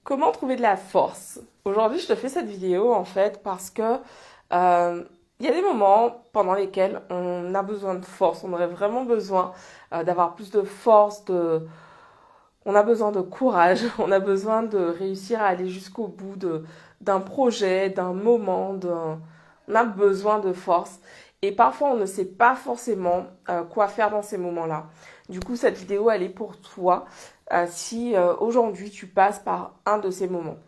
Comment trouver de la force? Aujourd'hui, je te fais cette vidéo en fait parce que il y a des moments pendant lesquels on a besoin de force, on aurait vraiment besoin d'avoir plus de force, on a besoin de courage, on a besoin de réussir à aller jusqu'au bout d'un projet, d'un moment, on a besoin de force. Et parfois, on ne sait pas forcément quoi faire dans ces moments-là. Du coup, cette vidéo, elle est pour toi si aujourd'hui tu passes par un de ces moments.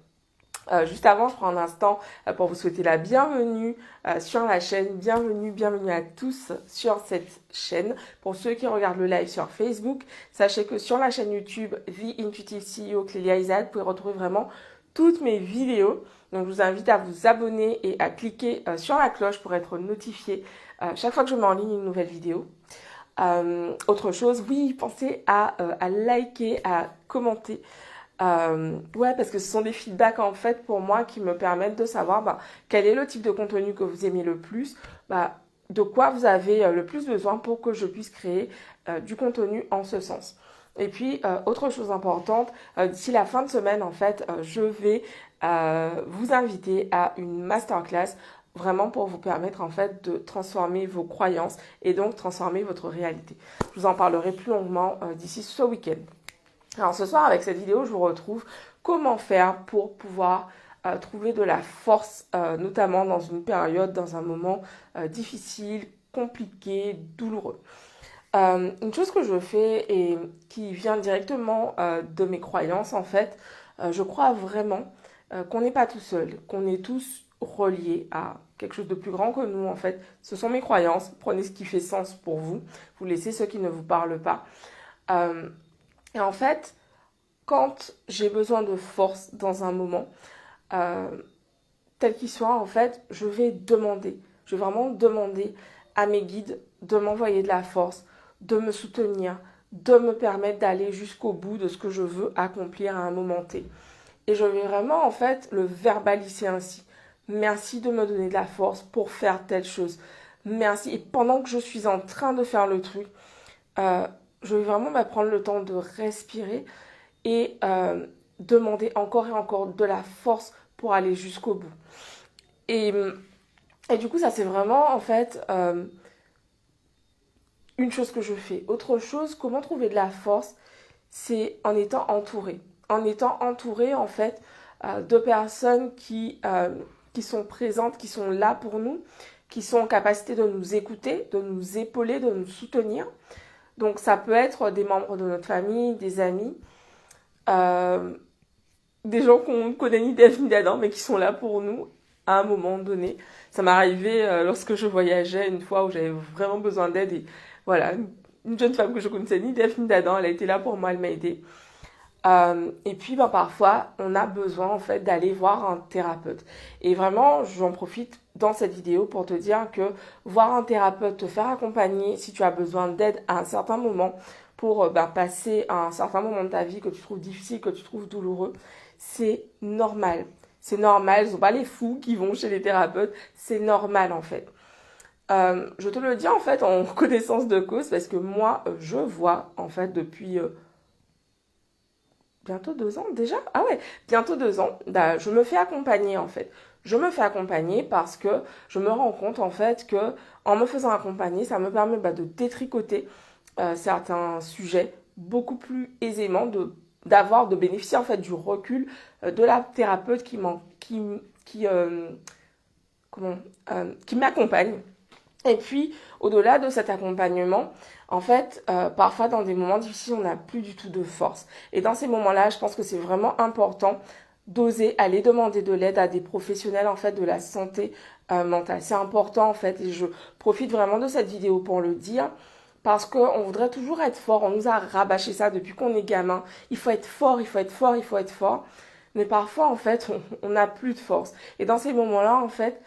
Juste avant, je prends un instant pour vous souhaiter la bienvenue sur la chaîne. Bienvenue à tous sur cette chaîne. Pour ceux qui regardent le live sur Facebook, sachez que sur la chaîne YouTube The Intuitive CEO Clélia Isaac, vous pouvez retrouver vraiment toutes mes vidéos. Donc, je vous invite à vous abonner et à cliquer sur la cloche pour être notifié chaque fois que je mets en ligne une nouvelle vidéo. Autre chose, oui, pensez à liker, à commenter. Ouais, parce que ce sont des feedbacks en fait pour moi qui me permettent de savoir quel est le type de contenu que vous aimez le plus, de quoi vous avez le plus besoin pour que je puisse créer du contenu en ce sens. Et puis, autre chose importante, d'ici la fin de semaine, en fait, je vais vous inviter à une masterclass vraiment pour vous permettre en fait de transformer vos croyances et donc transformer votre réalité. Je vous en parlerai plus longuement d'ici ce week-end. Alors ce soir, avec cette vidéo, je vous retrouve comment faire pour pouvoir trouver de la force, notamment dans une période, dans un moment difficile, compliqué, douloureux. Une chose que je fais et qui vient directement de mes croyances, en fait, je crois vraiment qu'on n'est pas tout seul, qu'on est tous reliés à quelque chose de plus grand que nous, en fait. Ce sont mes croyances. Prenez ce qui fait sens pour vous. Vous laissez ceux qui ne vous parlent pas. Euh, et en fait, quand j'ai besoin de force dans un moment, euh, tel qu'il soit, en fait, je vais demander. Je vais vraiment demander à mes guides de m'envoyer de la force, de me soutenir, de me permettre d'aller jusqu'au bout de ce que je veux accomplir à un moment T. Et je vais vraiment, en fait, le verbaliser ainsi. Merci de me donner de la force pour faire telle chose. Merci. Et pendant que je suis en train de faire le truc, euh, je vais vraiment prendre le temps de respirer et demander encore et encore de la force pour aller jusqu'au bout. Et, et du coup, ça c'est vraiment en fait une chose que je fais. Autre chose, comment trouver de la force, c'est en étant entouré. En étant entouré en fait de personnes qui sont présentes, qui sont là pour nous, qui sont en capacité de nous écouter, de nous épauler, de nous soutenir. Donc ça peut être des membres de notre famille, des amis, euh, des gens qu'on connaît ni d'Ève ni d'Adam, mais qui sont là pour nous à un moment donné. Ça m'est arrivé lorsque je voyageais une fois où j'avais vraiment besoin d'aide et voilà, une jeune femme que je connaissais ni d'Ève ni d'Adam, elle a été là pour moi, elle m'a aidée. Et puis parfois, on a besoin en fait d'aller voir un thérapeute. Et vraiment, j'en profite dans cette vidéo pour te dire que voir un thérapeute, te faire accompagner si tu as besoin d'aide à un certain moment pour passer un certain moment de ta vie que tu trouves difficile, que tu trouves douloureux, c'est normal. C'est normal, ce sont pas les fous qui vont chez les thérapeutes, c'est normal en fait. Je te le dis en fait en connaissance de cause parce que moi, je vois en fait depuis bientôt 2 ans déjà? Ah ouais, bientôt 2 ans. Je me fais accompagner en fait. Je me fais accompagner parce que je me rends compte en fait que en me faisant accompagner, ça me permet de détricoter certains sujets beaucoup plus aisément, de bénéficier en fait du recul de la thérapeute qui, comment, qui m'accompagne. Et puis, au-delà de cet accompagnement, en fait, parfois dans des moments difficiles, on n'a plus du tout de force. Et dans ces moments-là, je pense que c'est vraiment important d'oser aller demander de l'aide à des professionnels en fait de la santé mentale. C'est important en fait, et je profite vraiment de cette vidéo pour le dire. Parce qu'on voudrait toujours être fort, on nous a rabâché ça depuis qu'on est gamin. Il faut être fort, il faut être fort, il faut être fort. Mais parfois, en fait, on n'a plus de force. Et dans ces moments-là, en fait,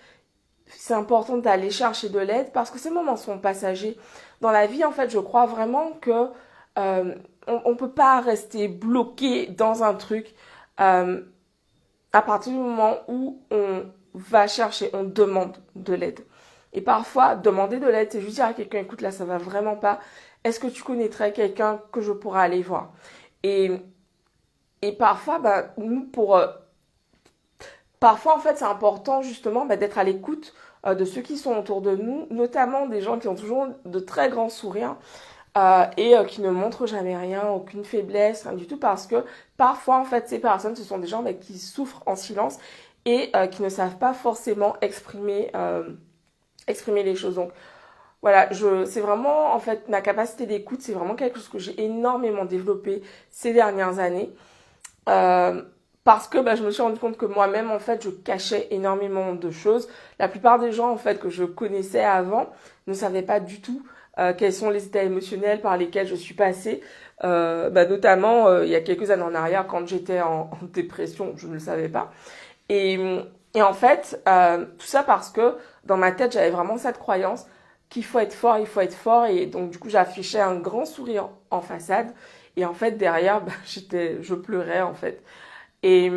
c'est important d'aller chercher de l'aide parce que ces moments sont passagers. Dans la vie, en fait, je crois vraiment que on ne peut pas rester bloqué dans un truc euh, à partir du moment où on va chercher, on demande de l'aide. Et parfois, demander de l'aide, c'est juste dire à quelqu'un, écoute, là, ça va vraiment pas. Est-ce que tu connaîtrais quelqu'un que je pourrais aller voir? Et Et parfois, bah, parfois, en fait, c'est important justement bah, d'être à l'écoute de ceux qui sont autour de nous, notamment des gens qui ont toujours de très grands sourires et qui ne montrent jamais rien, aucune faiblesse, rien du tout, parce que parfois, en fait, ces personnes, ce sont des gens bah, qui souffrent en silence et qui ne savent pas forcément exprimer les choses. Donc voilà, c'est vraiment, en fait, ma capacité d'écoute, c'est vraiment quelque chose que j'ai énormément développé ces dernières années. Euh, Parce que bah, je me suis rendu compte que moi-même, en fait, je cachais énormément de choses. La plupart des gens, en fait, que je connaissais avant ne savaient pas du tout quels sont les états émotionnels par lesquels je suis passée. Bah, notamment, il y a quelques années en arrière, quand j'étais en dépression, je ne le savais pas. Et, et en fait, tout ça parce que dans ma tête, j'avais vraiment cette croyance qu'il faut être fort, il faut être fort. Et donc, du coup, j'affichais un grand sourire en façade. Et en fait, derrière, bah, je pleurais, en fait. Et,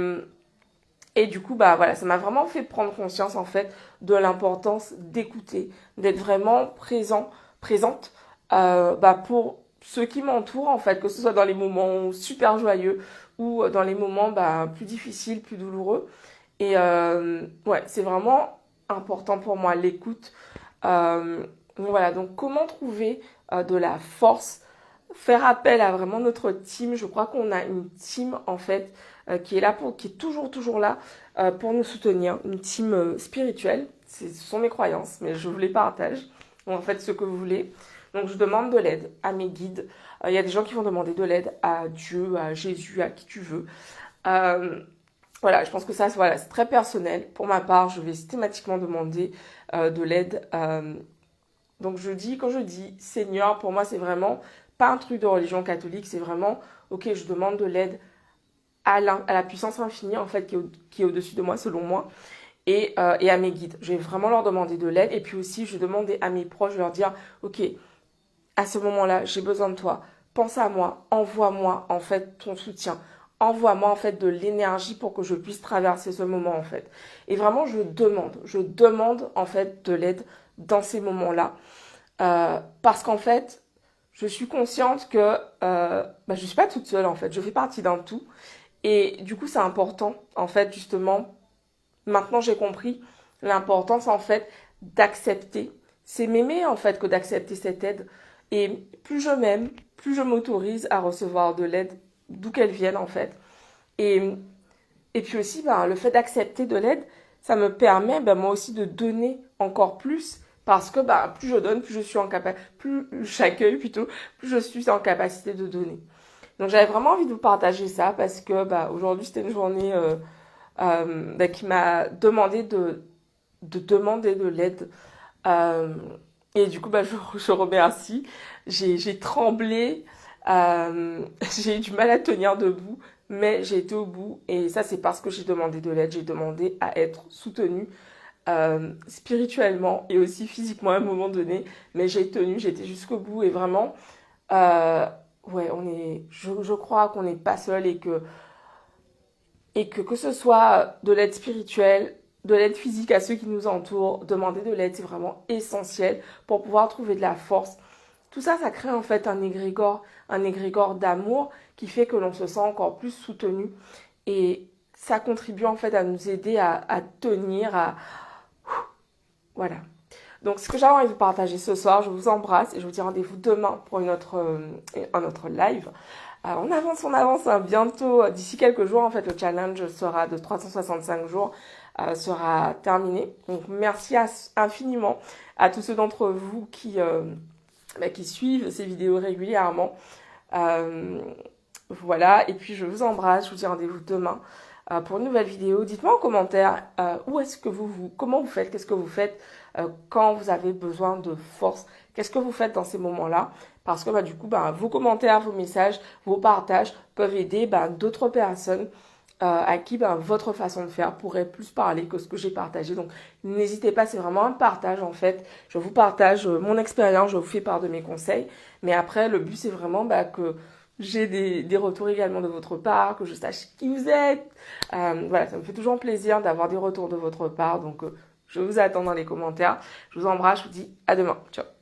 et du coup, bah voilà, ça m'a vraiment fait prendre conscience en fait de l'importance d'écouter, d'être vraiment présente bah, pour ceux qui m'entourent en fait, que ce soit dans les moments super joyeux ou dans les moments bah, plus difficiles, plus douloureux. Et ouais, c'est vraiment important pour moi l'écoute. Voilà, donc comment trouver de la force, faire appel à vraiment notre team. Je crois qu'on a une team en fait qui est toujours là pour nous soutenir, une team spirituelle. Ce sont mes croyances, mais je vous les partage. Donc, en fait, ce que vous voulez. Donc, je demande de l'aide à mes guides. Il y a des gens qui vont demander de l'aide à Dieu, à Jésus, à qui tu veux. Euh, voilà, je pense que ça, voilà, c'est très personnel. Pour ma part, je vais systématiquement demander de l'aide. Donc quand je dis Seigneur, pour moi, c'est vraiment pas un truc de religion catholique, c'est vraiment, ok, je demande de l'aide à la puissance infinie, en fait, qui est au-dessus de moi, selon moi, et à mes guides. Je vais vraiment leur demander de l'aide, et puis aussi, je vais demander à mes proches, je vais leur dire, ok, à ce moment-là, j'ai besoin de toi, pense à moi, envoie-moi, en fait, ton soutien. Envoie-moi, en fait, de l'énergie pour que je puisse traverser ce moment, en fait. Et vraiment, je demande, en fait, de l'aide dans ces moments-là. Parce qu'en fait, je suis consciente que bah, je ne suis pas toute seule en fait, je fais partie d'un tout. Et du coup, c'est important en fait, justement, maintenant j'ai compris l'importance en fait d'accepter. C'est m'aimer en fait que d'accepter cette aide. Et plus je m'aime, plus je m'autorise à recevoir de l'aide, d'où qu'elle vienne en fait. Et, et puis aussi, ben, le fait d'accepter de l'aide, ça me permet ben, moi aussi de donner encore plus parce que ben, plus je donne, plus je suis en capacité, plus j'accueille plutôt, plus je suis en capacité de donner. Donc j'avais vraiment envie de vous partager ça parce que bah, aujourd'hui c'était une journée bah, qui m'a demandé de demander de l'aide. Euh, et du coup bah, je remercie. J'ai tremblé, j'ai eu du mal à tenir debout, mais j'ai été au bout. Et ça c'est parce que j'ai demandé de l'aide, j'ai demandé à être soutenue spirituellement et aussi physiquement à un moment donné. Mais j'ai tenu, j'ai été jusqu'au bout et vraiment... Euh, ouais, je crois qu'on n'est pas seul et que ce soit de l'aide spirituelle, de l'aide physique à ceux qui nous entourent, demander de l'aide, c'est vraiment essentiel pour pouvoir trouver de la force. Tout ça, ça crée en fait un égrégore d'amour qui fait que l'on se sent encore plus soutenu et ça contribue en fait à nous aider à tenir, voilà. Donc, ce que j'avais envie de vous partager ce soir, je vous embrasse et je vous dis rendez-vous demain pour un autre live. On avance, hein, bientôt, d'ici quelques jours, en fait, le challenge sera de 365 jours, sera terminé. Donc, merci infiniment à tous ceux d'entre vous qui suivent ces vidéos régulièrement. Euh, voilà, et puis je vous embrasse, je vous dis rendez-vous demain pour une nouvelle vidéo. Dites-moi en commentaire où est-ce que comment vous faites, qu'est-ce que vous faites quand vous avez besoin de force, qu'est-ce que vous faites dans ces moments-là, parce que bah, du coup, bah, vos commentaires, vos messages, vos partages peuvent aider bah, d'autres personnes à qui bah, votre façon de faire pourrait plus parler que ce que j'ai partagé. Donc n'hésitez pas, c'est vraiment un partage en fait. Je vous partage mon expérience, je vous fais part de mes conseils, mais après le but c'est vraiment bah, que j'ai des retours également de votre part, que je sache qui vous êtes. Voilà, ça me fait toujours plaisir d'avoir des retours de votre part. Donc, je vous attends dans les commentaires. Je vous embrasse, je vous dis à demain. Ciao.